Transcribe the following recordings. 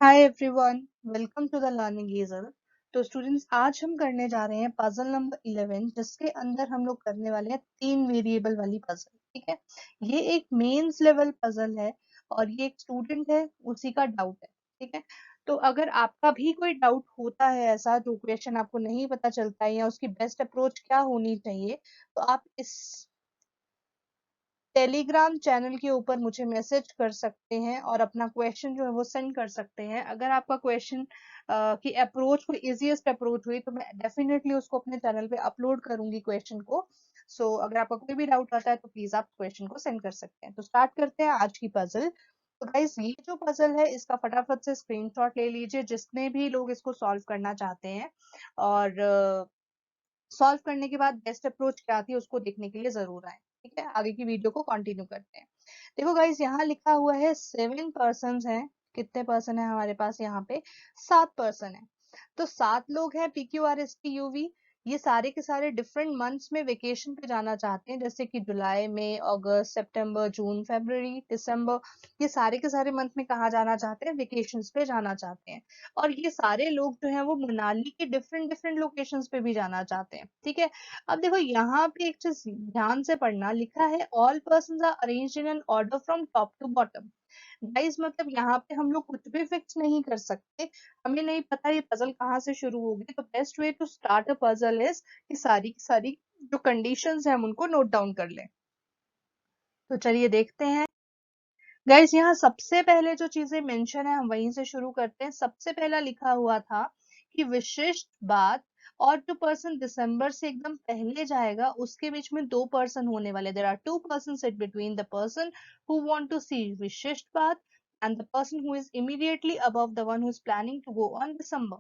Hi everyone, welcome to the learning geyser. तो students, आज हम करने जा रहे हैं पजल नंबर 11, जिसके अंदर हम लोग करने वाले हैं 3 वेरिएबल वाली पजल। ठीक है, ये एक मेंस लेवल पजल है और ये एक स्टूडेंट है, उसी का डाउट है। ठीक है, तो अगर आपका भी कोई डाउट होता है, ऐसा जो क्वेश्चन आपको नहीं पता चलता है या उसकी बेस्ट अप्रोच क्या होनी चाहिए, तो आप इस टेलीग्राम चैनल के ऊपर मुझे मैसेज कर सकते हैं और अपना क्वेश्चन जो है वो सेंड कर सकते हैं। अगर आपका क्वेश्चन की अप्रोच कोई इजीएस्ट अप्रोच हुई तो मैं डेफिनेटली उसको अपने चैनल पे अपलोड करूंगी क्वेश्चन को। अगर आपका कोई भी डाउट आता है तो प्लीज आप क्वेश्चन को सेंड कर सकते हैं। तो स्टार्ट करते हैं आज की पजल। तो गाइस, ये जो पजल है इसका फटाफट से स्क्रीनशॉट ले लीजिए, जितने भी लोग इसको सॉल्व करना चाहते हैं। और सॉल्व करने के बाद बेस्ट अप्रोच क्या थी उसको देखने के लिए जरूर आए। ठीक है, आगे की वीडियो को कंटिन्यू करते हैं। देखो गाइस, यहाँ लिखा हुआ है 7 पर्सन हैं। कितने पर्सन है हमारे पास यहाँ पे? 7 पर्सन है। तो 7 लोग हैं, PQRSTUV। ये सारे के सारे डिफरेंट मंथ्स में वेकेशन पे जाना चाहते हैं, जैसे कि जुलाई, मई, अगस्त, सितंबर, जून, फरवरी, दिसंबर। ये सारे के सारे मंथ में कहाँ जाना चाहते हैं? वेकेशंस पे जाना चाहते हैं। और ये सारे लोग जो हैं वो मनाली के डिफरेंट डिफरेंट लोकेशंस पे भी जाना चाहते हैं। ठीक है, अब देखो यहाँ पे एक चीज ध्यान से पढ़ना, लिखा है all persons are arranged in an order from top to bottom. Guys, मतलब यहाँ पे हम लोग कुछ भी फिक्स नहीं कर सकते। हमें नहीं पता ये पजल कहाँ से शुरू होगी, तो best way to start a puzzle is कि सारी की सारी जो कंडीशंस है हम उनको नोट डाउन कर लें। तो चलिए देखते हैं। गाइस, यहाँ सबसे पहले जो चीजें मेंशन है हम वहीं से शुरू करते हैं। सबसे पहला लिखा हुआ था कि विशिष्ट बात, और जो पर्सन दिसंबर से एकदम पहले जाएगा उसके बीच में 2 पर्सन होने वाले। There are 2 person sit between the person who want to see विशिष्ट बात and the person who is immediately above the one who is planning to go on December.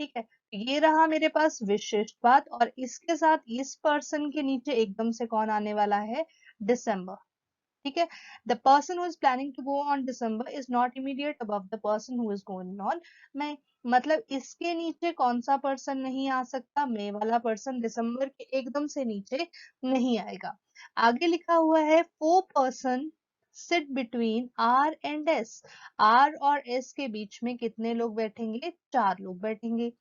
ठीक है, ये रहा मेरे पास विशिष्ट बात, और इसके साथ इस पर्सन के नीचे एकदम से कौन आने वाला है? दिसंबर। ठीक है, the person who is planning to go on December is not immediate above the person who is going on May. मतलब इसके नीचे कौन सा पर्सन नहीं आ सकता? मई वाला पर्सन दिसंबर के एकदम से नीचे नहीं आएगा। आगे लिखा हुआ है 4 person sit between R and S. R और एस के बीच में कितने लोग बैठेंगे? 4 लोग बैठेंगे।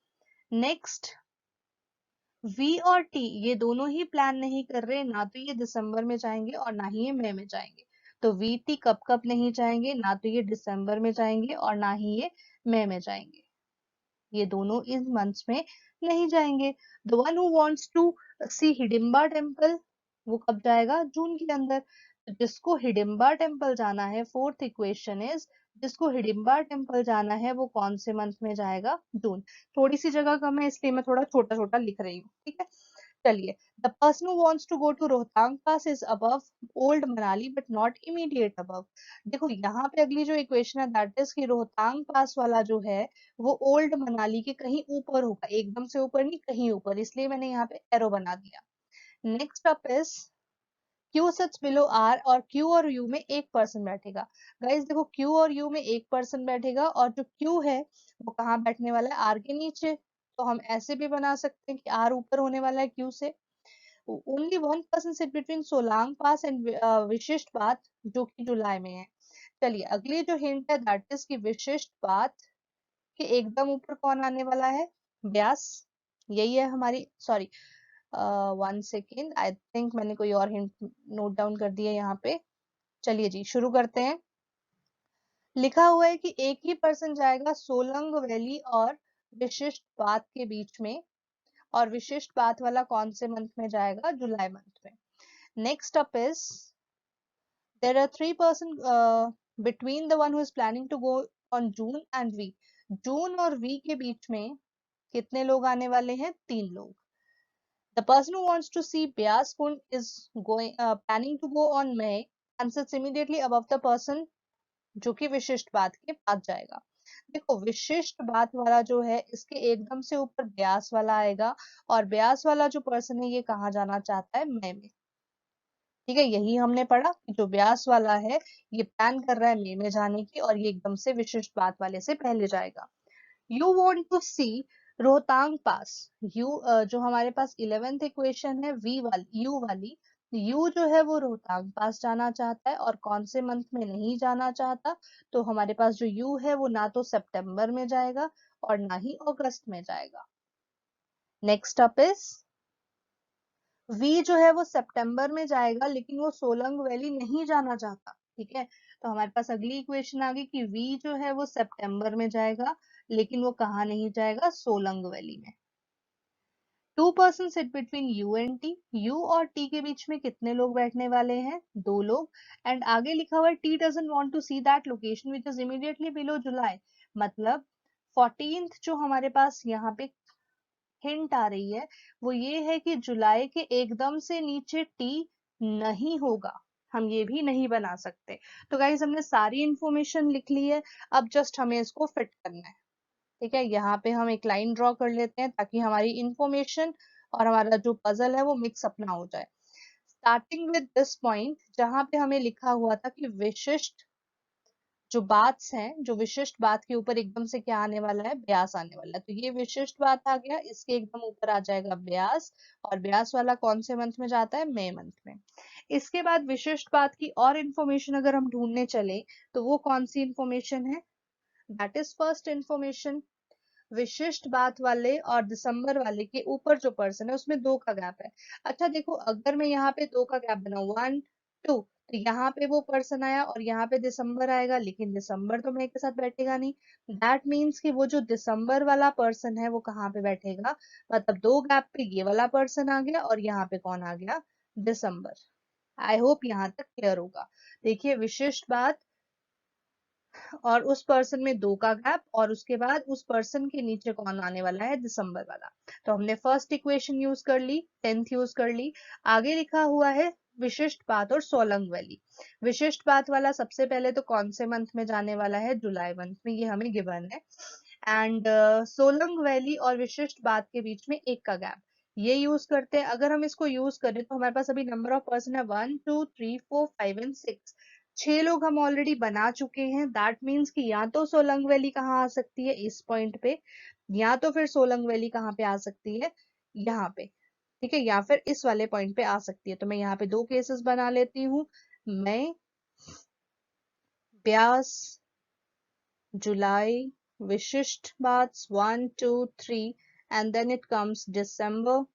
नेक्स्ट, वी और टी, ये दोनों ही प्लान नहीं कर रहे, ना तो ये दिसंबर में जाएंगे और ना ही ये मई में जाएंगे। तो वी टी कब कब नहीं जाएंगे? ना तो ये दिसंबर में जाएंगे और ना ही ये मई में जाएंगे। ये दोनों इन मंथ्स में नहीं जाएंगे। The one who wants to see Hidimba temple, वो कब जाएगा? जून के अंदर। तो जिसको हिडिंबा टेम्पल जाना है, फोर्थ इक्वेशन इज, जिसको हिडिंबा टेम्पल जाना है वो कौन से मंथ में जाएगा? जून। थोड़ी सी जगह कम है इसलिए मैं थोड़ा छोटा छोटा लिख रही हूँ। ठीक है, चलिए। The person who wants to go to Rohtang pass is above old Manali but not immediate above. देखो यहाँ पे अगली जो इक्वेशन है दैट इज कि रोहतांग पास वाला जो है वो ओल्ड मनाली के कहीं ऊपर होगा, एकदम से ऊपर नहीं, कहीं ऊपर, इसलिए मैंने यहाँ पे एरो बना दिया। Next up is Q sits below R, और क्यू और यू में 1 पर्सन बैठेगा। गाइस देखो, क्यू और यू में 1 पर्सन बैठेगा और जो क्यू है वो कहाँ बैठने वाला है? आर के नीचे। तो हम ऐसे भी बना सकते हैं कि आर ऊपर होने वाला है क्यू से। Only 1 person sit between Solang pass and विशिष्ट बात, जो कि जुलाई में है। चलिए, अगली जो हिंट है दैट इज कि विशिष्ट बात के एकदम ऊपर कौन आने वाला है? ब्यास। यही है हमारी, सॉरी, 1 सेकेंड, आई थिंक मैंने कोई और हिंट नोट डाउन कर दिया यहाँ पे। चलिए जी, शुरू करते हैं। लिखा हुआ है कि एक ही पर्सन जाएगा सोलंग वैली और विशिष्ट बात के बीच में, और विशिष्ट बात वाला कौन से मंथ में जाएगा? जुलाई मंथ में। Next up is there are 3 person between the one who is planning to go on June and V। जून और V के बीच में कितने लोग आने वाले हैं? 3 लोग। The person who wants to see Byas Kund is going planning to go on May and sits immediately above the person जो कि विशिष्ट बात के पास जाएगा। देखो, विशिष्ट बात वाला जो है इसके एकदम से ऊपर ब्यास वाला आएगा, और ब्यास वाला जो पर्सन है ये कहाँ जाना चाहता है? मई में। ठीक है, यही हमने पढ़ा कि जो ब्यास वाला है ये प्लान कर रहा है मई में जाने की, और ये एकदम से विशिष्ट बात वाले से पहले जाएगा। You want to see Rohtang pass. U जो हमारे पास 11th इक्वेशन है वी वाली, यू वाली, यू जो है वो रोहतांग पास जाना चाहता है और कौन से मंथ में नहीं जाना चाहता, तो हमारे पास जो यू है वो ना तो सितंबर में जाएगा और ना ही अगस्त में जाएगा। नेक्स्ट अप इज वी जो है वो सितंबर में जाएगा लेकिन वो सोलंग वैली नहीं जाना चाहता। ठीक है, तो हमारे पास अगली इक्वेशन आ गई कि वी जो है वो सितंबर में जाएगा लेकिन वो कहाँ नहीं जाएगा, सोलंग वैली में। 2 person sit between you and T, you और टी के बीच में कितने लोग बैठने वाले हैं, 2 लोग। एंड आगे लिखा हुआ है it doesn't want to see that location which is immediately below July, मतलब 14th जो हमारे पास यहाँ पे हिंट आ रही है वो ये है कि जुलाई के एकदम से नीचे टी नहीं होगा, हम ये भी नहीं बना सकते। तो गाइज हमने सारी इंफॉर्मेशन लिख ली है, अब जस्ट हमें इसको फिट करना है। ठीक है, यहाँ पे हम एक लाइन ड्रॉ कर लेते हैं ताकि हमारी इंफॉर्मेशन और हमारा जो पजल है वो मिक्स अप ना हो जाए। स्टार्टिंग विद दिस पॉइंट जहां पे हमें लिखा हुआ था कि विशिष्ट जो बात्स हैं, जो विशिष्ट बात के ऊपर एकदम से क्या आने वाला है, ब्यास आने वाला है, तो ये विशिष्ट बात आ गया, इसके एकदम ऊपर आ जाएगा ब्यास, और ब्यास वाला कौन से मंथ में जाता है, मई मंथ में। इसके बाद विशिष्ट बात की और इंफॉर्मेशन अगर हम ढूंढने चले तो वो कौन सी इंफॉर्मेशन है, दैट इज फर्स्ट इंफॉर्मेशन, विशिष्ट बात वाले और दिसंबर वाले के ऊपर जो पर्सन है उसमें 2 का गैप है। अच्छा देखो, अगर मैं यहाँ पे 2 का गैप बनाऊं, 1 2, तो यहाँ पे वो पर्सन आया और यहाँ पे दिसंबर आएगा, लेकिन दिसंबर तो मैं के साथ बैठेगा नहीं। दैट मीन्स कि वो जो दिसंबर वाला पर्सन है वो कहाँ पे बैठेगा, मतलब 2 गैप पे ये वाला पर्सन आ गया और यहाँ पे कौन आ गया, दिसंबर। आई होप यहाँ तक क्लियर होगा। देखिए, विशिष्ट बात और उस पर्सन में 2 का गैप और उसके बाद उस पर्सन के नीचे कौन आने वाला है, दिसंबर वाला। तो हमने फर्स्ट इक्वेशन यूज कर ली, 10th यूज कर ली। आगे लिखा हुआ है विशिष्ट बात और सोलंग वैली। विशिष्ट बात वाला सबसे पहले तो कौन से मंथ में जाने वाला है, जुलाई मंथ में, ये हमें गिवन है। एंड सोलंग वैली और विशिष्ट बात के बीच में 1 का गैप, ये यूज करते हैं। अगर हम इसको यूज करें तो हमारे पास अभी नंबर ऑफ पर्सन है 1 2 3 4 5 एंड 6, 6 लोग हम ऑलरेडी बना चुके हैं। दैट मीन्स कि या तो सोलंग वैली कहाँ आ सकती है, इस पॉइंट पे, या तो फिर सोलंग वैली कहाँ पे आ सकती है, यहाँ पे। ठीक है, या फिर इस वाले पॉइंट पे आ सकती है। तो मैं यहाँ पे 2 केसेस बना लेती हूँ, मई, ब्यास, जुलाई, विशिष्ट बात 1 2 3, and then it comes December,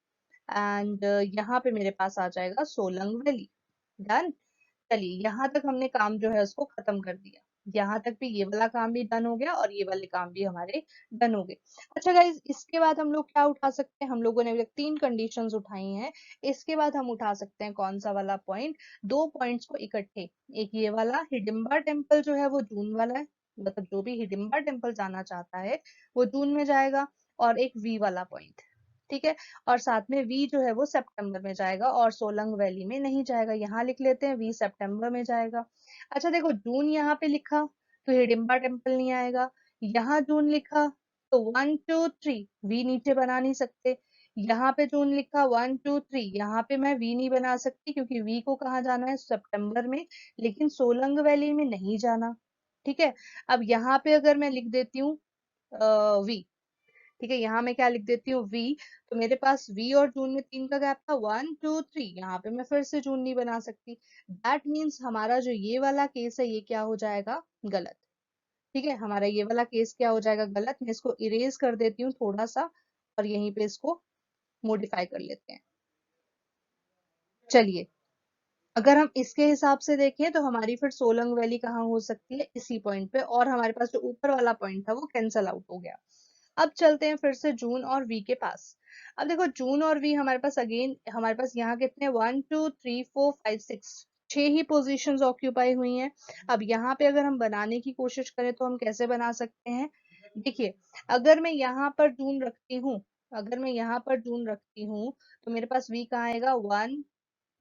एंड यहाँ पे मेरे पास आ जाएगा सोलंग वैली। डन। चलिए, यहाँ तक हमने काम जो है उसको खत्म कर दिया। यहाँ तक भी ये वाला काम भी डन हो गया और ये वाले काम भी हमारे डन हो गए। अच्छा गाइज, इसके बाद हम लोग क्या उठा सकते हैं, हम लोगों ने अभी तक 3 कंडीशंस उठाई हैं। इसके बाद हम उठा सकते हैं कौन सा वाला पॉइंट, 2 पॉइंट्स को इकट्ठे। एक ये वाला हिडिंबा टेम्पल जो है वो जून वाला है, मतलब जो भी हिडिंबा टेम्पल जाना चाहता है वो जून में जाएगा, और एक वी वाला पॉइंट। ठीक है, और साथ में वी जो है वो सितंबर में जाएगा और सोलंग वैली में नहीं जाएगा। यहाँ लिख लेते हैं वी सितंबर में जाएगा। अच्छा देखो, जून यहाँ पे लिखा तो हिडिंबा टेम्पल नहीं आएगा, यहाँ जून लिखा तो 1 2 3 वी नीचे बना नहीं सकते, यहाँ पे जून लिखा 1 2 3, यहाँ पे मैं वी नहीं बना सकती क्योंकि वी को कहाँ जाना है, सितंबर में, लेकिन सोलंग वैली में नहीं जाना। ठीक है, अब यहाँ पे अगर मैं लिख देती हूँ वी, ठीक है, यहाँ मैं क्या लिख देती हूँ वी, तो मेरे पास वी और जून में 3 का गैप था, 1 2 3, यहाँ पे मैं फिर से जून नहीं बना सकती। दैट मीन्स हमारा जो ये वाला केस है ये क्या हो जाएगा, गलत। ठीक है, हमारा ये वाला केस क्या हो जाएगा, गलत। मैं इसको इरेज कर देती हूँ थोड़ा सा और यहीं पे इसको मॉडिफाई कर लेते हैं। चलिए, अगर हम इसके हिसाब से देखें तो हमारी फिर सोलंग वैली कहाँ हो सकती है, इसी पॉइंट पे, और हमारे पास जो ऊपर वाला पॉइंट था वो कैंसल आउट हो गया। अब चलते हैं फिर से जून और वी के पास। अब देखो, जून और वी हमारे पास अगेन, हमारे पास यहाँ कितने 1 2 3 4 5 6, 6 ही पोजीशंस ऑक्यूपाई हुई हैं। अब यहाँ पे अगर हम बनाने की कोशिश करें तो हम कैसे बना सकते हैं, देखिए, अगर मैं यहाँ पर जून रखती हूँ, अगर मैं यहाँ पर जून रखती हूँ तो मेरे पास वी कहाँ आएगा, 1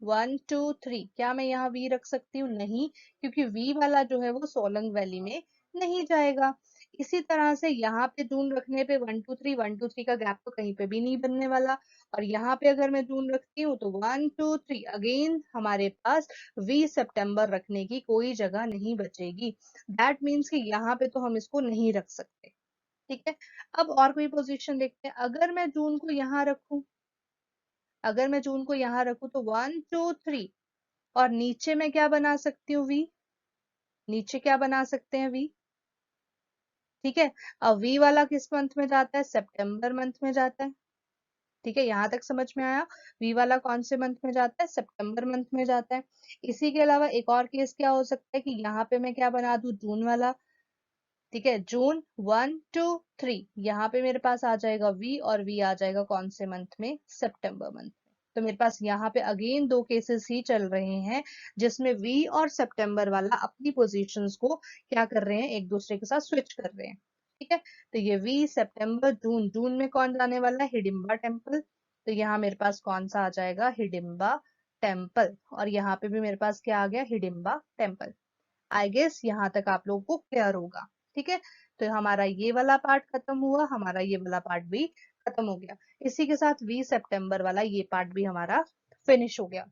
1 2 3, क्या मैं यहाँ वी रख सकती हूँ, नहीं, क्योंकि वी वाला जो है वो सोलंग वैली में नहीं जाएगा। इसी तरह से यहाँ पे जून रखने पे 1 2 3 का गैप तो कहीं पे भी नहीं बनने वाला, और यहाँ पे अगर मैं जून रखती हूँ तो 1 2 3, अगेन हमारे पास वी सितंबर रखने की कोई जगह नहीं बचेगी। दैट मीन्स कि यहाँ पे तो हम इसको नहीं रख सकते। ठीक है, अब और कोई पोजीशन देखते हैं, अगर मैं जून को यहाँ रखूं, अगर मैं जून को यहाँ रखूं तो 1 2 3, और नीचे मैं क्या बना सकती हूँ वी, नीचे क्या बना सकते हैं वी, ठीक है। अब वी वाला किस मंथ में जाता है, सितंबर मंथ में जाता है, ठीक है, यहाँ तक समझ में आया। वी वाला कौन से मंथ में जाता है, सितंबर मंथ में जाता है। इसी के अलावा एक और केस क्या हो सकता है कि यहाँ पे मैं क्या बना दूं, जून वाला, ठीक है, जून 1 2 3, यहाँ पे मेरे पास आ जाएगा वी, और वी आ जाएगा कौन से मंथ में, सितंबर मंथ में। तो मेरे पास यहाँ पे अगेन दो केसेस ही चल रहे हैं जिसमें वी और सितंबर वाला अपनी पोजीशंस को क्या कर रहे हैं, एक दूसरे के साथ स्विच कर रहे हैं, ठीक है। तो ये वी सितंबर जून, जून में कौन जाने वाला है, हिडिंबा टेम्पल। तो यहाँ मेरे पास कौन सा आ जाएगा, हिडिंबा टेम्पल, और यहाँ पे भी मेरे पास क्या आ गया, हिडिंबा टेम्पल। आई गेस यहाँ तक आप लोगों को क्लियर होगा, ठीक है। तो हमारा ये वाला पार्ट खत्म हुआ, हमारा ये वाला पार्ट भी खत्म हो गया। इसी के साथ 20 सितंबर वाला ये पार्ट भी हमारा फिनिश हो गया।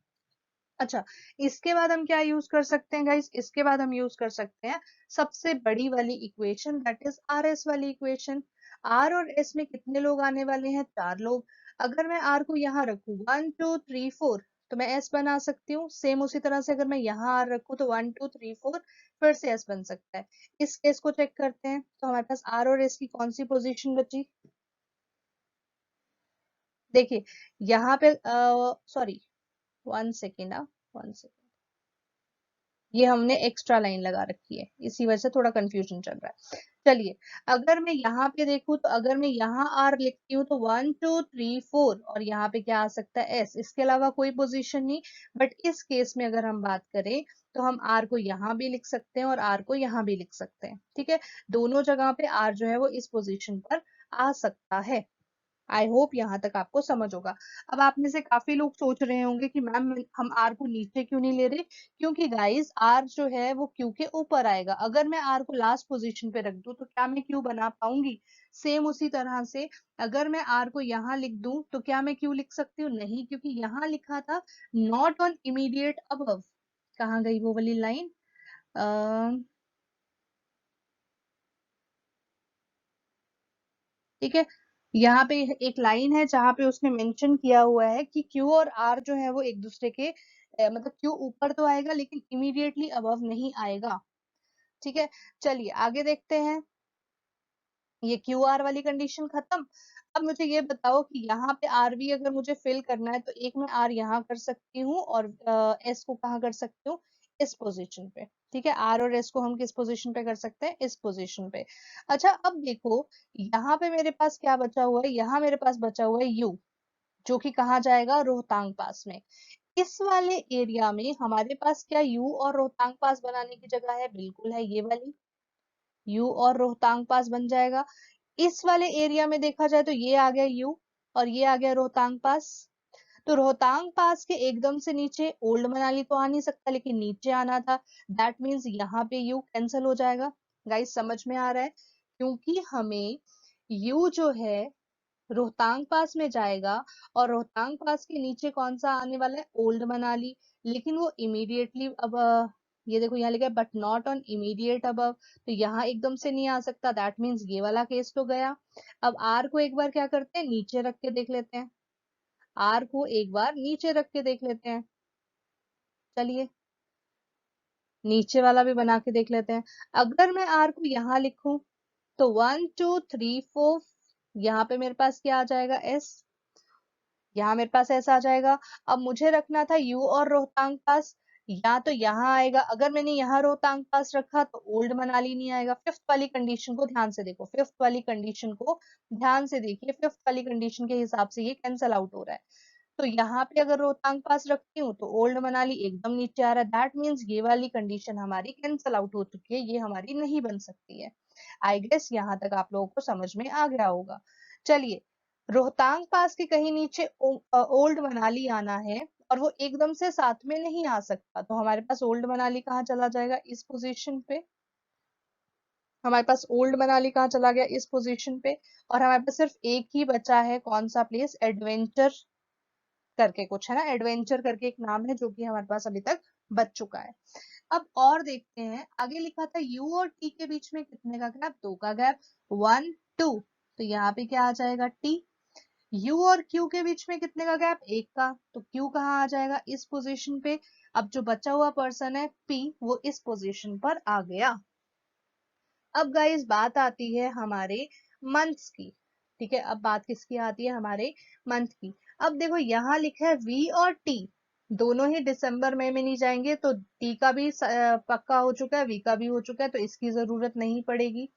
अच्छा, इसके बाद हम क्या यूज कर सकते हैं गाइस, इसके बाद हम यूज कर सकते हैं सबसे बड़ी वाली equation, that is R S वाली इक्वेशन। आर और एस में कितने लोग आने वाले हैं, 4 लोग। अगर मैं आर को यहाँ रखूं 1 2 3 4, तो मैं एस बना सकती हूँ। सेम उसी तरह से अगर मैं यहाँ आर रखूं तो 1 2 3 4 फिर से एस बन सकता है। इस केस को चेक करते हैं, तो हमारे पास आर और एस की कौन सी पोजीशन बची, देखिए यहाँ पे सॉरी, 1 सेकेंड, 1 सेकेंड, ये हमने एक्स्ट्रा लाइन लगा रखी है, इसी वजह से थोड़ा कंफ्यूजन चल रहा है। चलिए, अगर मैं यहाँ पे देखूं तो अगर मैं यहाँ आर लिखती हूँ तो 1 2 3 4, और यहाँ पे क्या आ सकता है, एस, इसके अलावा कोई पोजीशन नहीं। बट इस केस में अगर हम बात करें तो हम आर को यहाँ भी लिख सकते हैं और आर को यहाँ भी लिख सकते हैं, ठीक है। दोनों जगह पे आर जो है वो इस पोजिशन पर आ सकता है। आई होप यहाँ तक आपको समझ होगा। अब आप में से काफी लोग सोच रहे होंगे कि मैम हम आर को नीचे क्यों नहीं ले रहे, क्योंकि गाइस आर जो है वो क्यू के ऊपर आएगा। अगर मैं आर को लास्ट पोजीशन पे रख दूं तो क्या मैं क्यू बना पाऊंगी, सेम उसी तरह से अगर मैं आर को यहाँ लिख दूं तो क्या मैं क्यू लिख सकती हूँ, नहीं, क्योंकि यहाँ लिखा था नॉट ऑन इमीडिएट अबव। कहाँ गई वो वाली लाइन, ठीक है। यहाँ पे एक लाइन है जहां पे उसने मेंशन किया हुआ है कि क्यू और आर जो है वो एक दूसरे के मतलब क्यू ऊपर तो आएगा लेकिन इमीडिएटली अबव नहीं आएगा, ठीक है। चलिए आगे देखते हैं, ये क्यू आर वाली कंडीशन खत्म। अब मुझे ये बताओ कि यहाँ पे आर वी अगर मुझे फिल करना है तो एक मैं आर यहाँ कर सकती हूँ और एस को कहाँ कर सकती हूँ, इस पोजीशन पे, ठीक है। आर और एस को हम किस पोजीशन पे कर सकते हैं, इस पोजीशन पे। अच्छा, अब देखो यहाँ पे मेरे पास क्या बचा हुआ है, यहाँ मेरे पास बचा हुआ है यू, जो कि कहाँ जाएगा, रोहतांग पास में। इस वाले एरिया में हमारे पास क्या यू और रोहतांग पास बनाने की जगह है, बिल्कुल है, ये वाली यू और रोहतांग पास बन जाएगा। इस वाले एरिया में देखा जाए तो ये आ गया यू और ये आ गया रोहतांग पास। तो रोहतांग पास के एकदम से नीचे ओल्ड मनाली तो आ नहीं सकता, लेकिन नीचे आना था, दैट मीन्स यहाँ पे यू कैंसिल हो जाएगा। गाइस समझ में आ रहा है, क्योंकि हमें यू जो है रोहतांग पास में जाएगा और रोहतांग पास के नीचे कौन सा आने वाला है, ओल्ड मनाली। लेकिन वो इमीडिएटली अब ये देखो यहाँ लिखा है but not on immediate above, तो यहाँ एकदम से नहीं आ सकता, दैट मीन्स ये वाला केस तो गया। अब आर को एक बार क्या करते हैं, नीचे रख के देख लेते हैं, आर को एक बार नीचे रख के देख लेते हैं। चलिए नीचे वाला भी बना के देख लेते हैं। अगर मैं आर को यहाँ लिखूं तो 1 2 3 4, यहाँ पे मेरे पास क्या आ जाएगा, एस, यहाँ मेरे पास ऐसा आ जाएगा। अब मुझे रखना था यू और रोहतांग पास, या तो यहाँ आएगा, अगर मैंने यहाँ रोहतांग पास रखा तो ओल्ड मनाली नहीं आएगा। फिफ्थ वाली कंडीशन को ध्यान से देखो, फिफ्थ वाली कंडीशन को ध्यान से देखिए, फिफ्थ वाली कंडीशन के हिसाब से ये कैंसल आउट हो रहा है। तो यहाँ पे अगर रोहतांग पास रखती हूँ तो ओल्ड मनाली एकदम नीचे आ रहा है, दैट मीन्स ये वाली कंडीशन हमारी कैंसल आउट हो चुकी है, ये हमारी नहीं बन सकती है। आई गेस यहाँ तक आप लोगों को समझ में आ गया होगा। चलिए, रोहतांग पास के कहीं नीचे ओल्ड मनाली आना है और वो एकदम से साथ में नहीं आ सकता, तो हमारे पास ओल्ड मनाली कहाँ चला जाएगा, इस पोजीशन पे। हमारे पास ओल्ड मनाली कहाँ चला गया, इस पोजीशन पे। और हमारे पास सिर्फ एक ही बचा है, कौन सा प्लेस, एडवेंचर करके कुछ है ना, एडवेंचर करके एक नाम है जो कि हमारे पास अभी तक बच चुका है। अब और देखते हैं, आगे लिखा था यू और टी के बीच में कितने का गैप, 2 का गैप, 1 2, तो यहाँ पे क्या आ जाएगा, टी। यू और क्यू के बीच में कितने का गैप, एक का, तो क्यू कहाँ आ जाएगा, इस पोजीशन पे। अब जो बचा हुआ पर्सन है पी, वो इस पोजीशन पर आ गया। अब गाइस बात आती है हमारे मंथ्स की। ठीक है, अब बात किसकी आती है, हमारे मंथ की। अब देखो यहाँ लिखा है वी और टी, दोनों ही दिसंबर में नहीं जाएंगे, तो टी का भी पक्का हो चुका है, वी का भी हो चुका है, तो इसकी जरूरत नहीं पड़ेगी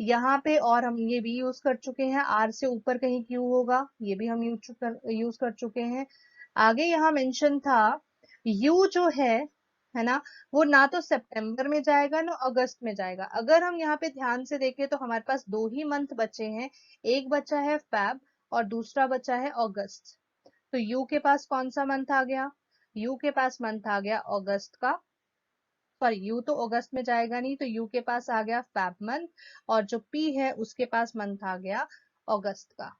यहाँ पे। और हम ये भी यूज कर चुके हैं, आर से ऊपर कहीं क्यू होगा, ये भी हम यूज कर चुके हैं। आगे यहाँ मेंशन था यू जो है ना, वो ना तो सितंबर में जाएगा ना अगस्त में जाएगा। अगर हम यहाँ पे ध्यान से देखें तो हमारे पास दो ही मंथ बचे हैं, एक बचा है फेब और दूसरा बचा है अगस्त। तो यू के पास कौन सा मंथ आ गया, यू के पास मंथ आ गया अगस्त का। सॉरी, यू तो अगस्त में जाएगा नहीं, तो यू के पास आ गया फेब मंथ, और जो पी है उसके पास मंथ आ गया अगस्त का।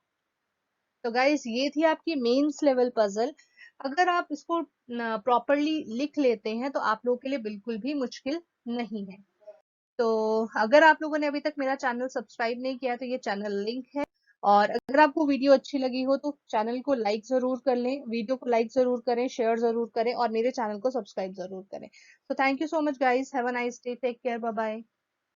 तो गाइस ये थी आपकी मेंस लेवल पजल। अगर आप इसको प्रॉपरली लिख लेते हैं तो आप लोगों के लिए बिल्कुल भी मुश्किल नहीं है। तो अगर आप लोगों ने अभी तक मेरा चैनल सब्सक्राइब नहीं किया है तो ये चैनल लिंक है। और अगर आपको वीडियो अच्छी लगी हो तो चैनल को लाइक जरूर कर लें, वीडियो को लाइक जरूर करें, शेयर जरूर करें, और मेरे चैनल को सब्सक्राइब जरूर करें। तो thank you so much guys, have a nice day, take care, bye bye.